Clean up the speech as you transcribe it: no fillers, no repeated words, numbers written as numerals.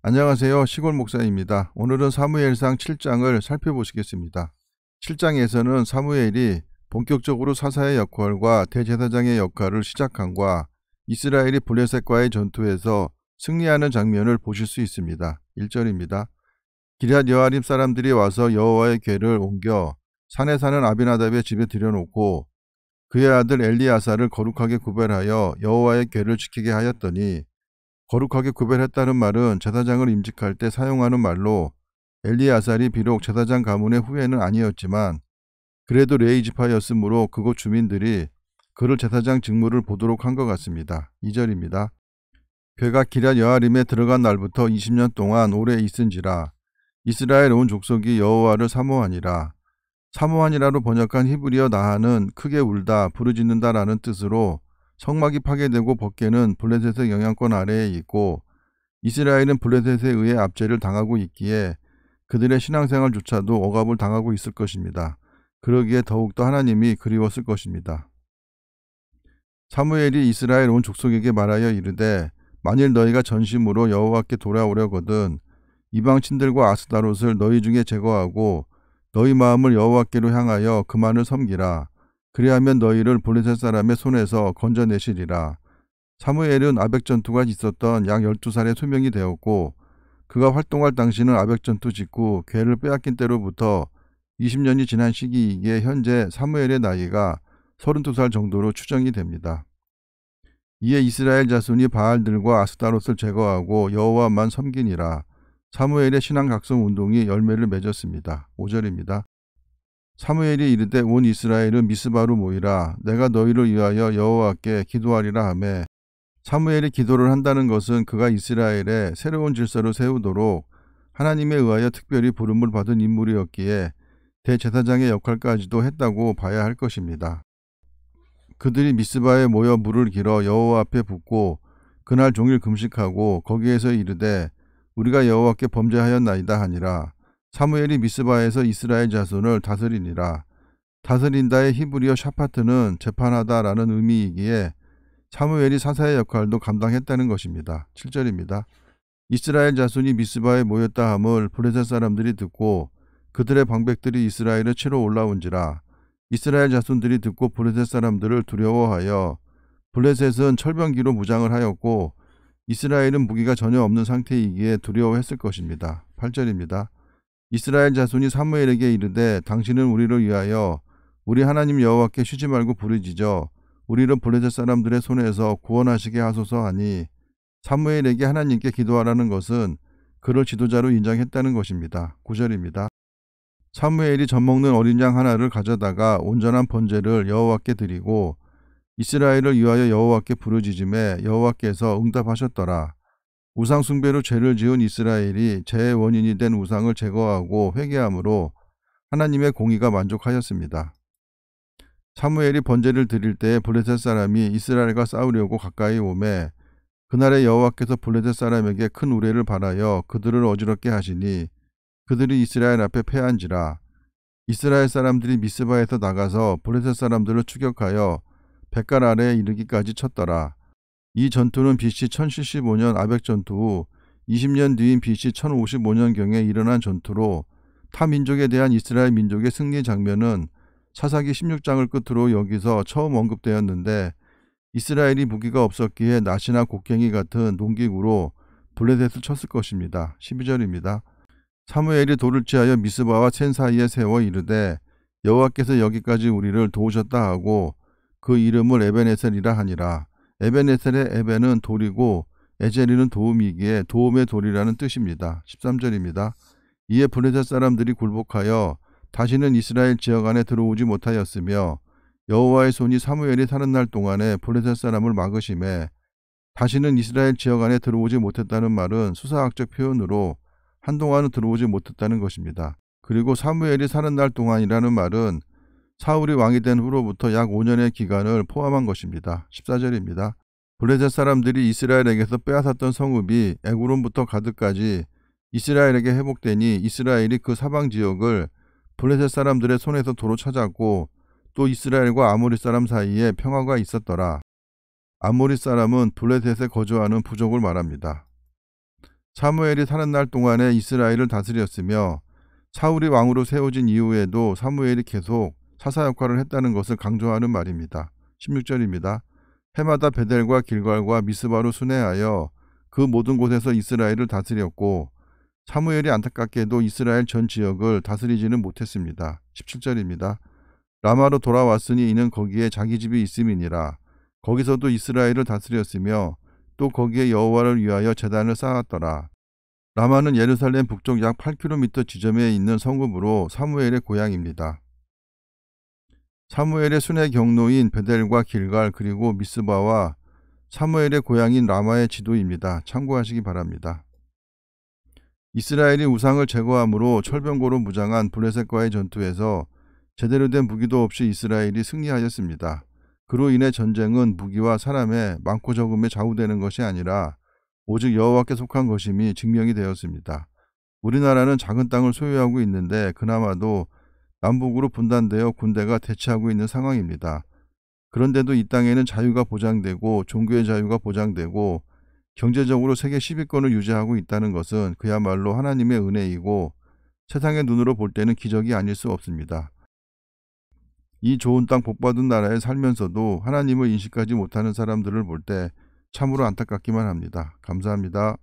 안녕하세요. 시골 목사입니다. 오늘은 사무엘상 7장을 살펴보시겠습니다. 7장에서는 사무엘이 본격적으로 사사의 역할과 대제사장의 역할을 시작함과 이스라엘이 블레셋과의 전투에서 승리하는 장면을 보실 수 있습니다. 1절입니다. 기럇 여아림 사람들이 와서 여호와의 궤를 옮겨 산에 사는 아비나답의 집에 들여놓고 그의 아들 엘리아사를 거룩하게 구별하여 여호와의 궤를 지키게 하였더니, 거룩하게 구별했다는 말은 제사장을 임직할 때 사용하는 말로 엘리아살이 비록 제사장 가문의 후예는 아니었지만 그래도 레위 지파였으므로 그곳 주민들이 그를 제사장 직무를 보도록 한 것 같습니다. 2절입니다. 궤가 기럇 여아림에 들어간 날부터 20년 동안 오래 있은지라 이스라엘 온 족속이 여호와를 사모하니라. 사모하니라로 번역한 히브리어 나하는 크게 울다, 부르짖는다라는 뜻으로 성막이 파괴되고 법궤는 블레셋의 영향권 아래에 있고 이스라엘은 블레셋에 의해 압제를 당하고 있기에 그들의 신앙생활조차도 억압을 당하고 있을 것입니다. 그러기에 더욱더 하나님이 그리웠을 것입니다. 사무엘이 이스라엘 온 족속에게 말하여 이르되, 만일 너희가 전심으로 여호와께 돌아오려거든 이방신들과 아스다롯을 너희 중에 제거하고 너희 마음을 여호와께로 향하여 그만을 섬기라. 그리하면 너희를 블레셋 사람의 손에서 건져내시리라. 사무엘은 아벡전투가 있었던 약 12살의 소명이 되었고 그가 활동할 당시는 아벡전투 직후 궤를 빼앗긴 때로부터 20년이 지난 시기이기에 현재 사무엘의 나이가 32살 정도로 추정이 됩니다. 이에 이스라엘 자손이 바알들과 아스타롯을 제거하고 여호와만 섬기니라. 사무엘의 신앙 각성 운동이 열매를 맺었습니다. 5절입니다. 사무엘이 이르되 온 이스라엘은 미스바로 모이라. 내가 너희를 위하여 여호와께 기도하리라 하매, 사무엘이 기도를 한다는 것은 그가 이스라엘에 새로운 질서를 세우도록 하나님에 의하여 특별히 부름을 받은 인물이었기에 대제사장의 역할까지도 했다고 봐야 할 것입니다. 그들이 미스바에 모여 물을 길어 여호와 앞에 붓고 그날 종일 금식하고 거기에서 이르되 우리가 여호와께 범죄하였나이다 하니라. 사무엘이 미스바에서 이스라엘 자손을 다스리니라. 다스린다의 히브리어 샤파트는 재판하다라는 의미이기에 사무엘이 사사의 역할도 감당했다는 것입니다. 7절입니다. 이스라엘 자손이 미스바에 모였다 함을 블레셋 사람들이 듣고 그들의 방백들이 이스라엘을 치러 올라온지라. 이스라엘 자손들이 듣고 블레셋 사람들을 두려워하여, 블레셋은 철병기로 무장을 하였고 이스라엘은 무기가 전혀 없는 상태이기에 두려워했을 것입니다. 8절입니다. 이스라엘 자손이 사무엘에게 이르되 당신은 우리를 위하여 우리 하나님 여호와께 쉬지 말고 부르짖어 우리를 블레셋 사람들의 손에서 구원하시게 하소서 하니, 사무엘에게 하나님께 기도하라는 것은 그를 지도자로 인정했다는 것입니다. 9절입니다. 사무엘이 젖먹는 어린 양 하나를 가져다가 온전한 번제를 여호와께 드리고 이스라엘을 위하여 여호와께 부르짖음에 여호와께서 응답하셨더라. 우상 숭배로 죄를 지은 이스라엘이 죄의 원인이 된 우상을 제거하고 회개함으로 하나님의 공의가 만족하였습니다. 사무엘이 번제를 드릴 때에 블레셋 사람이 이스라엘과 싸우려고 가까이 오매 그날에 여호와께서 블레셋 사람에게 큰 우레를 발하여 그들을 어지럽게 하시니 그들이 이스라엘 앞에 패한지라. 이스라엘 사람들이 미스바에서 나가서 블레셋 사람들을 추격하여 뱃갈 아래에 이르기까지 쳤더라. 이 전투는 BC 1075년 아벡 전투 후 20년 뒤인 BC 1055년경에 일어난 전투로 타 민족에 대한 이스라엘 민족의 승리 장면은 사사기 16장을 끝으로 여기서 처음 언급되었는데, 이스라엘이 무기가 없었기에 낫이나 곡괭이 같은 농기구로 블레셋을 쳤을 것입니다. 12절입니다. 사무엘이 돌을 취하여 미스바와 센 사이에 세워 이르되 여호와께서 여기까지 우리를 도우셨다 하고 그 이름을 에벤에셀이라 하니라. 에벤에셀의 에벤은 돌이고 에젤이는 도움이기에 도움의 돌이라는 뜻입니다. 13절입니다. 이에 블레셋 사람들이 굴복하여 다시는 이스라엘 지역 안에 들어오지 못하였으며 여호와의 손이 사무엘이 사는 날 동안에 블레셋 사람을 막으심에, 다시는 이스라엘 지역 안에 들어오지 못했다는 말은 수사학적 표현으로 한동안은 들어오지 못했다는 것입니다. 그리고 사무엘이 사는 날 동안이라는 말은 사울이 왕이 된 후로부터 약 5년의 기간을 포함한 것입니다. 14절입니다. 블레셋 사람들이 이스라엘에게서 빼앗았던 성읍이 에그론부터 가드까지 이스라엘에게 회복되니 이스라엘이 그 사방 지역을 블레셋 사람들의 손에서 도로 찾았고 또 이스라엘과 아모리 사람 사이에 평화가 있었더라. 아모리 사람은 블레셋에 거주하는 부족을 말합니다. 사무엘이 사는 날 동안에 이스라엘을 다스렸으며 사울이 왕으로 세워진 이후에도 사무엘이 계속 사사 역할을 했다는 것을 강조하는 말입니다. 16절입니다. 해마다 베델과 길갈과 미스바로 순회하여 그 모든 곳에서 이스라엘을 다스렸고 사무엘이 안타깝게도 이스라엘 전 지역을 다스리지는 못했습니다. 17절입니다. 라마로 돌아왔으니 이는 거기에 자기 집이 있음이니라. 거기서도 이스라엘을 다스렸으며 또 거기에 여호와를 위하여 제단을 쌓았더라. 라마는 예루살렘 북쪽 약 8km 지점에 있는 성읍으로 사무엘의 고향입니다. 사무엘의 순회 경로인 베델과 길갈 그리고 미스바와 사무엘의 고향인 라마의 지도입니다. 참고하시기 바랍니다. 이스라엘이 우상을 제거함으로 철병거로 무장한 블레셋과의 전투에서 제대로 된 무기도 없이 이스라엘이 승리하였습니다. 그로 인해 전쟁은 무기와 사람의 많고 적음에 좌우되는 것이 아니라 오직 여호와께 속한 것임이 증명이 되었습니다. 우리나라는 작은 땅을 소유하고 있는데 그나마도 남북으로 분단되어 군대가 대치하고 있는 상황입니다. 그런데도 이 땅에는 자유가 보장되고 종교의 자유가 보장되고 경제적으로 세계 10위권을 유지하고 있다는 것은 그야말로 하나님의 은혜이고 세상의 눈으로 볼 때는 기적이 아닐 수 없습니다. 이 좋은 땅 복받은 나라에 살면서도 하나님을 인식하지 못하는 사람들을 볼 때 참으로 안타깝기만 합니다. 감사합니다.